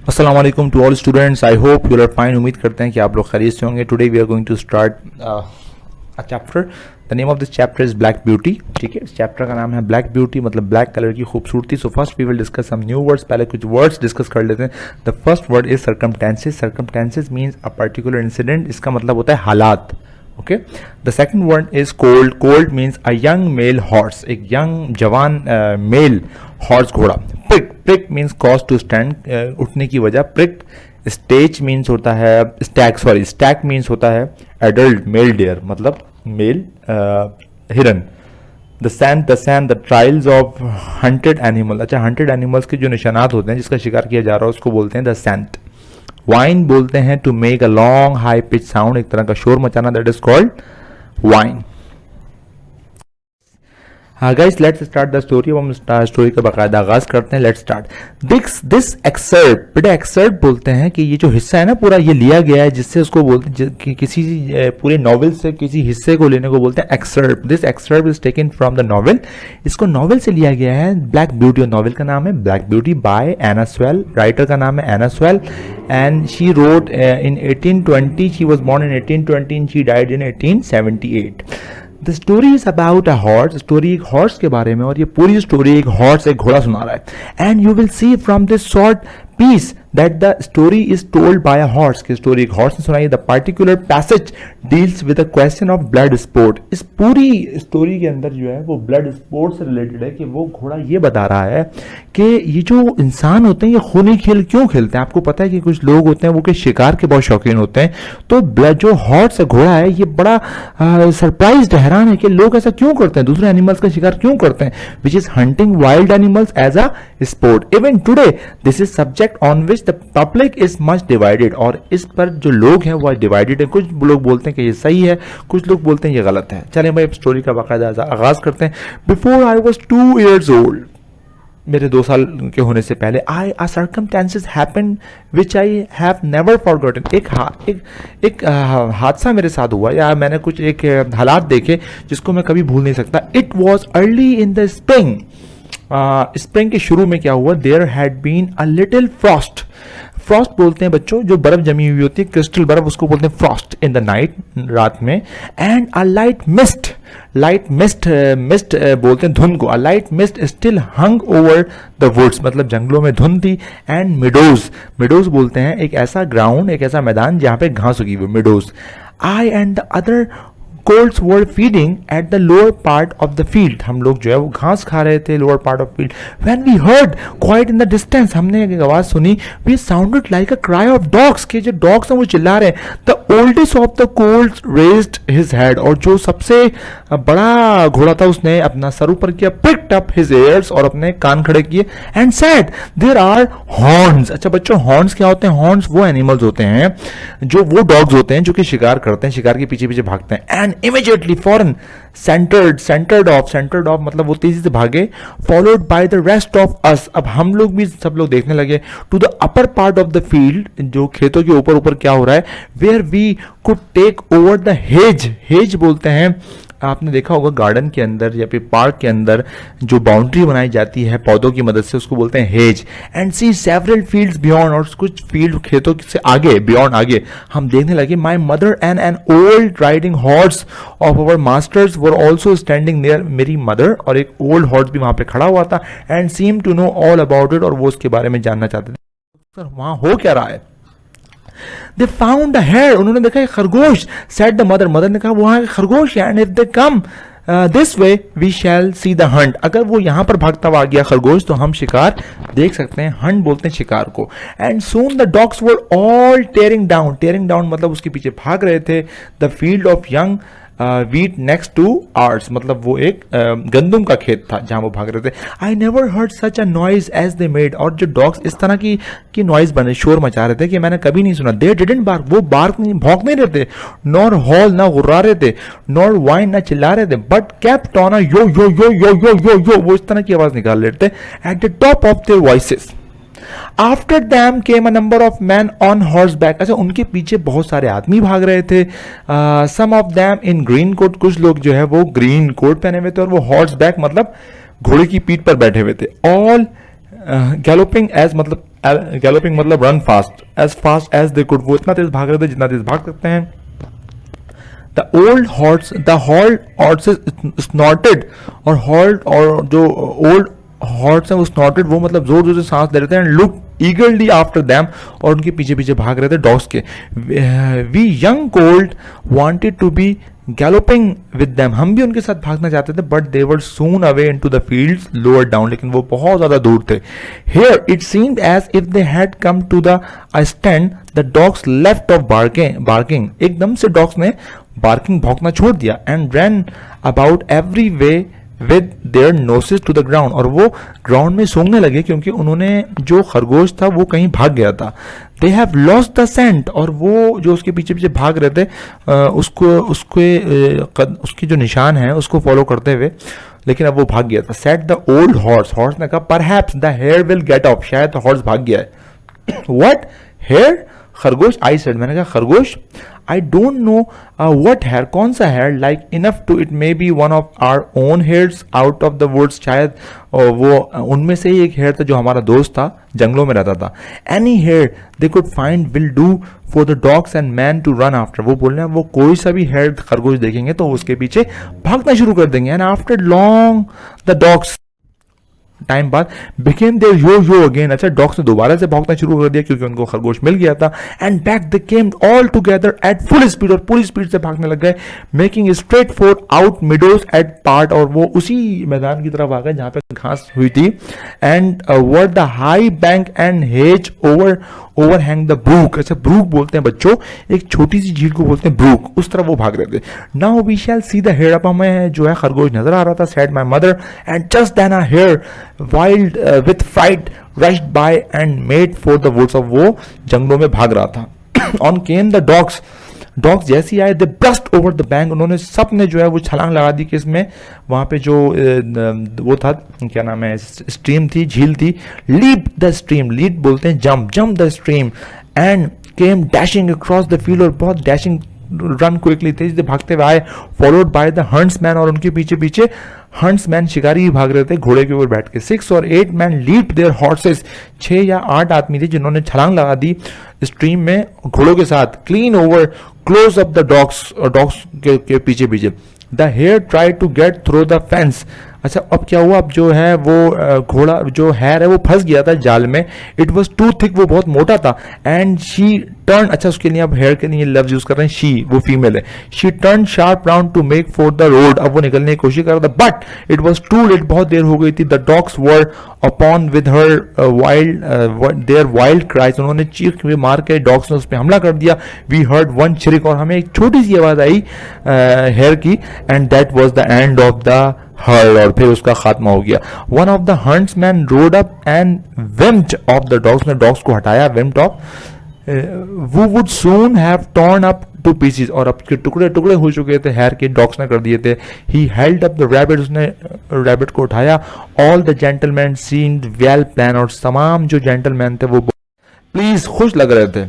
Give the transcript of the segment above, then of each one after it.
अस्सलाम वालेकुम to all students. I hope you are fine. उम्मीद करते हैं कि आप लोग खैरियत से होंगे। Today we are going to start a chapter. The name of this chapter is black beauty. ठीक है, इस चैप्टर का नाम है ब्लैक ब्यूटी, मतलब ब्लैक कलर की खूबसूरती। So first we will discuss some new words. पहले कुछ वर्ड्स डिस्कस कर लेते हैं। The first word is circumstances. Circumstances means a particular incident. इसका मतलब होता है हालात। Okay, the second word is colt. Colt means a young male horse, एक यंग जवान मेल हॉर्स घोड़ा। Prick, prick means cause to stand, उठने की वजह। प्रिक। स्टेज मीन्स होता है स्टैक, सॉरी स्टैक मीन्स होता है एडल्ट मेल डियर, मतलब मेल हिरन। The scent, the trails of hunted animal. अच्छा, हंटेड एनिमल्स के जो निशानात होते हैं जिसका शिकार किया जा रहा है उसको बोलते हैं द सैंट। वाइन बोलते हैं to make a long high pitch sound, एक तरह का शोर मचाना, दैट इज कॉल्ड वाइन। हाँ guys, let's start the story. अब हम स्टोरी का बाकायदा आगाज करते हैं। Let's start. दिस एक्सर्ट, बेटा एक्सर्ट बोलते हैं कि ये जो हिस्सा है ना पूरा, ये लिया गया है जिससे उसको बोलते हैं कि किसी पूरे नॉवेल से किसी हिस्से को लेने को बोलते हैं exert. This exert is taken from the novel. इसको नॉवेल से लिया गया है ब्लैक ब्यूटी। नॉवेल का नाम है black Beauty by Anna Sewell. Writer का नाम है Anna Sewell and she wrote in 1820। She was born in 1820 and she died in 1878। The story is about a horse. Story एक हॉर्स के बारे में, और ये पूरी स्टोरी एक हॉर्स, एक घोड़ा सुना रहा है। And you will see from this short piece that the story is told by a horse, की स्टोरी एक हॉर्स ने सुनाई। The particular passage deals with the question of blood sport. इस पूरी स्टोरी के अंदर जो है वो ब्लड स्पोर्ट से रिलेटेड है, कि वो घोड़ा ये बता रहा है कि ये जो इंसान होते हैं ये खूनी खेल क्यों खेलते हैं। आपको पता है कि कुछ लोग होते हैं वो के शिकार के बहुत शौकीन होते हैं, तो ब्लड जो हॉर्स घोड़ा है ये बड़ा सरप्राइज्ड, हैरान है कि लोग ऐसा क्यों करते हैं, दूसरे एनिमल्स का शिकार क्यों करते हैं, which is hunting wild animals as a sport. Even today this is subject on which the public is much divided. और इस पर जो लोग हैं वो डिवाइडेड है। कुछ लोग बोलते हैं कि ये सही है, कुछ लोग बोलते हैं ये गलत है। चलें भाई, अब स्टोरी का बाकायदा आगाज करते हैं। Before I was 2 years old, मेरे 2 साल के होने से पहले, a circumstances happened which I have never forgotten। एक हादसा मेरे साथ हुआ, या मैंने कुछ एक हालात देखे जिसको मैं कभी भूल नहीं सकता। It was early in the spring. Spring के शुरू में क्या हुआ, there had been a little frost. Frost बोलते हैं बच्चों जो बर्फ जमी हुई होती है, क्रिस्टल बर्फ, उसको बोलते हैं फ्रॉस्ट इन द नाइट, रात में। And a light mist, mist बोलते हैं धुंध को। A light mist still hung over the woods, मतलब जंगलों में धुंध थी। एंड मिडोज बोलते हैं एक ऐसा ग्राउंड, एक ऐसा मैदान जहां पे घास उगी हुई, meadows. I and the other colts were feeding at the lower part of the field। हम लोग जो है वो घास खा रहे थे lower part of field। When we heard quite in the distance, हमने एक आवाज सुनी, we sounded like a cry of dogs, कि जो dogs हैं वो चिल्ला रहे हैं। The oldest of the colts raised his head, और जो सबसे बड़ा घोड़ा था उसने अपना सर ऊपर किया, picked up his ears, और अपने कान खड़े किए, and said there are horns। अच्छा बच्चों, horns क्या होते हैं? horns वो एनिमल्स होते हैं जो वो डॉग्स होते हैं जो कि शिकार करते हैं, शिकार के पीछे पीछे भागते हैं। And immediately foreign centered off मतलब वो तेजी से भागे। followed by the rest of us, अब हम लोग भी सब लोग देखने लगे। to the upper part of the field, जो खेतों के ऊपर क्या हो रहा है, where we could take over the hedge बोलते हैं, आपने देखा होगा गार्डन के अंदर या फिर पार्क के अंदर जो बाउंड्री बनाई जाती है पौधों की मदद से, उसको बोलते हैं hedge. And see several fields beyond, और कुछ फील्ड खेतों से आगे, बियॉन्ड आगे हम देखने लगे। My mother and an old riding horse of our masters were also standing near. मेरी मदर और एक ओल्ड हॉर्स भी वहां पे खड़ा हुआ था। And seem to know all about it, और वो उसके बारे में जानना चाहते थे सर वहां हो क्या रहा है। They found a hare, उन्होंने देखा एक खरगोश। Said the mother ने कहा वहां खरगोश है। And if they come this way we shall see the hunt, अगर वो यहाँ पर भागता हुआ आ गया खरगोश तो हम शिकार देख सकते हैं। हंट बोलते हैं शिकार को। And soon the dogs were all tearing down मतलब उसके पीछे भाग रहे थे। The field of young wheat next to ours, मतलब वो एक गंदुम का खेत था जहां वो भाग रहे थे। I never heard such a noise as they made, और जो डॉग्स इस तरह की नॉइज बने, शोर मचा रहे थे कि मैंने कभी नहीं सुना। दे डिडंट बार्क, वो बार्क नहीं, भौंक नहीं रहे थे। नॉर हॉल, ना गुर्रा रहे थे। नॉर वाइन, ना चिल्ला रहे थे। But kept on a yo yo yo yo yo yo yo, वो इस तरह की आवाज निकाल रहे थे at the top of their voices. After them came a number of men on horseback, अच्छा उनके पीछे बहुत सारे आदमी भाग रहे थे। Some of them in green coat, कुछ लोग जो है वो ग्रीन कोट पहने हुए थे, और वो हॉर्स बैक मतलब घोड़े की पीठ पर बैठे हुए थे। ऑल गैलोपिंग एज मतलब गैलोपिंग मतलब run fast as they could, वो इतना तेज भाग रहे थे जितना तेज भाग सकते हैं. द हॉल्ड हॉर्सेस स्नॉटेड, और हॉल्ड और जो ओल्ड हॉर्स हैं वो स्नॉटेड, वो मतलब जोर जोर से सांस ले रहे थे. And look eagerly after them, और उनके पीछे पीछे भाग रहे थे डॉग्स के. We young colt wanted to be galloping with them, हम भी उनके साथ भागना चाहते थे. But they were soon away into the fields lower down, लेकिन वो बहुत ज्यादा दूर थे. Here it seemed as if they had come to the stand. The dogs left off barking, एकदम से डॉग्स ने बार्किंग भौंकना छोड़ दिया. And ran about every way with their noses to the ground, और वो ग्राउंड में सूंघने लगे क्योंकि उन्होंने जो खरगोश था वो कहीं भाग गया था. They have lost the scent, और वो जो उसके पीछे पीछे भाग रहे थे उसकी जो निशान है उसको फॉलो करते हुए, लेकिन अब वो भाग गया था. सेट द ओल्ड हॉर्स ने कहा perhaps the hare will get off, शायद हॉर्स भाग गया है. व्हाट हेयर, खरगोश. आई सेड, मैंने कहा खरगोश. I don't know what hare, कौन सा hare. Like enough to it may be one of our own hares out of the woods, शायद वो उनमें से ही एक हेयर था जो हमारा दोस्त था, जंगलों में रहता था. Any hare they could find will do for the dogs and man to run after, वो बोल रहे हैं वो कोई सा भी हेयर खरगोश देखेंगे तो उसके पीछे भागना शुरू कर देंगे. And after long the dogs, time बाद बिकेम देयर यो अगेन, अच्छा डॉग्स ने दोबारा से भौंकना शुरू कर दिया क्योंकि उनको खरगोश मिल गया था. And back they came all together at full speed, और पूरी स्पीड से भागने लग गए. Making straight for out meadows at part, और वो उसी मैदान की तरफ आ गए जहां पे घास हुई थी. And word the high bank and hedge overhang the brook, अच्छा ब्रूक बोलते हैं बच्चों, एक छोटी सी झील को बोलते हैं ब्रूक, उस तरफ वो भाग रहे थे. Now we shall see the hare, अब हमें जो है खरगोश नजर आ रहा था. Said my mother, and just then a hare wild with fright rushed by and made for the woods, off वो जंगलों में भाग रहा था. ऑन केम द डॉग्स जैसे ही आए, दे ब्रस्ट ओवर द बैंक, उन्होंने सब ने जो है वो छलांग लगा दी कि इसमें वहां पे जो वो था, क्या नाम है, स्ट्रीम थी, झील थी. लीप द स्ट्रीम, लीप बोलते हैं jump the stream. And came dashing across the field, और बहुत डैशिंग रन क्विकली तेजी से भागते हुए आए. फॉलोड बाय द हंट्समैन, और उनके पीछे पीछे हंट्समैन शिकारी ही भाग रहे थे घोड़े के ऊपर बैठ के. 6 or 8 men leap their horses, 6 या 8 आदमी थे जिन्होंने छलांग लगा दी स्ट्रीम में घोड़ों के साथ. Clean over close up the dogs के पीछे पीछे. The hare try to get through the fence, अच्छा अब क्या हुआ, अब जो है वो घोड़ा जो हेयर है वो फंस गया था जाल में. इट वॉज टू थिक, वो बहुत मोटा था. एंड शी टर्न, अच्छा उसके लिए अब हेयर के लिए लफ्ज यूज कर रहे हैं शी, वो फीमेल है. She turn sharp round to make for the road, अब वो निकलने की कोशिश कर रहा था. But it was too late, बहुत देर हो गई थी. The dogs were upon with her their wild cries, उन्होंने चीख मार के डॉग्स ने उस पर हमला कर दिया. वी हर्ड वन चिरिक, और हमें एक छोटी सी आवाज आई हेयर की. And that was the end of the herd, और फिर उसका खात्मा हो गया. One of the huntsman rode up and whipped off the dogs, ने डॉग्स को हटाया, विम्ड ऑफ. वो would soon have torn up to pieces, और अब के टुकड़े टुकड़े हो चुके थे हेयर के, डॉग्स ने कर दिए थे. He held up the rabbit, उसने रैबिट को उठाया. All the gentleman seemed well plan, और तमाम जो जेंटलमैन थे वो प्लीज खुश लग रहे थे.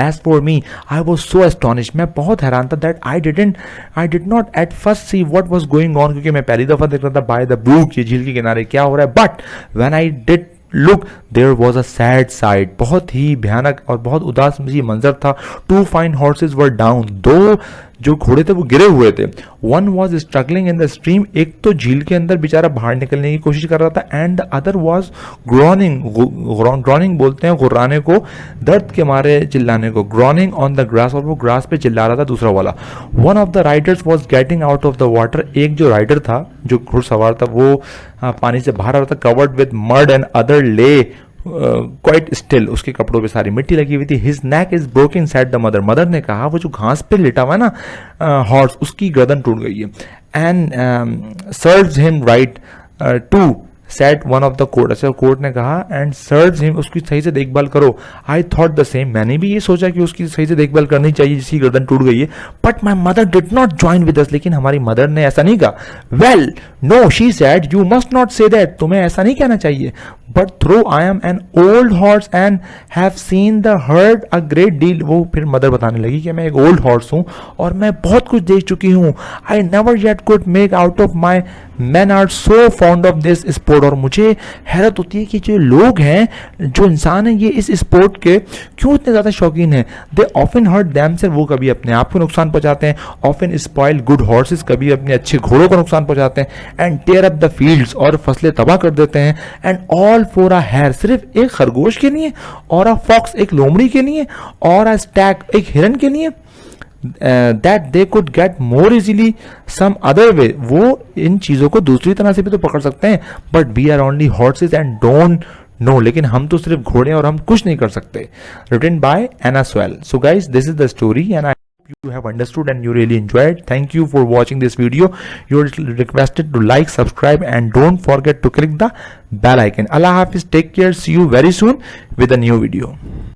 As for me, I was so astonished, मैं बहुत हैरान था. That I did not at first see what was going on, क्योंकि मैं पहली दफा देख रहा था by the brook, ये झील के किनारे क्या हो रहा है. But when I did look, there was a sad sight, बहुत ही भयानक और बहुत उदास मंजर था. 2 fine horses were down, 2 जो घोड़े थे वो गिरे हुए थे. One was struggling in the stream, एक तो झील के अंदर बेचारा बाहर निकलने की कोशिश कर रहा था. एंड द अदर वॉज ग्रॉनिंग बोलते हैं गुर्राने को, दर्द के मारे चिल्लाने को. ग्रॉनिंग ऑन द ग्रास, और वो ग्रास पे चिल्ला रहा था दूसरा वाला. One of the Riders was getting out of the water, एक जो राइडर था जो घुड़सवार था वो पानी से बाहर आ रहा था. Covered with mud and other ले क्वाइट स्टिल, उसके कपड़ों पे सारी मिट्टी लगी हुई थी. His neck is broken said the mother, mother ने कहा वो जो घास पे लेटा हुआ है ना हॉर्स, उसकी गर्दन टूट गई है. And serves him right to said one of the colts, अच्छा कोर्ट ने कहा. एंड सर्व्स हिम, उसकी सही से देखभाल करो. आई थॉट द सेम, मैंने भी ये सोचा कि उसकी सही से देखभाल करनी चाहिए जिसकी गर्दन टूट गई है. But my mother did not join with us, लेकिन हमारी मदर ने ऐसा नहीं कहा. Well no she said, you must not say that, तुम्हें ऐसा नहीं कहना चाहिए. But though I am an old horse and have seen the heard a great deal. वो फिर मदर बताने लगी कि मैं एक ओल्ड हॉर्स हूँ और मैं बहुत कुछ देख चुकी हूँ। I never yet could make out of my men are so fond of this sport. और मुझे हैरत होती है कि जो लोग हैं, जो इंसान हैं, ये इस स्पोर्ट के क्यों इतने ज़्यादा शौकीन हैं। दे ऑफन हर्ट दैम से, वो कभी अपने आप को नुकसान पहुंचाते हैं। ऑफन स्पॉइल गुड हॉर्सेस, कभी अपने अच्छे घोड़ों को नुकसान पहुंचाते हैं। And tear up the fields, और फसलें तबाह कर देते हैं। And all for a hare, सिर्फ एक खरगोश के लिए, और अ फॉक्स, एक लोमड़ी के लिए, और अ स्टैग, एक हिरन के लिए, that they could get more easily some other way. वो इन चीज़ों को दूसरी तरह से भी तो पकड़ सकते हैं, but we are only horses and don't know, लेकिन हम तो सिर्फ घोड़े और हम कुछ नहीं कर सकते। Written by Anna Sewell. So guys, this is the story and I you have understood and you really enjoyed. Thank you for watching this video. You're requested to like, subscribe and don't forget to click the bell icon. Allah Hafiz, take care, see you very soon with a new video.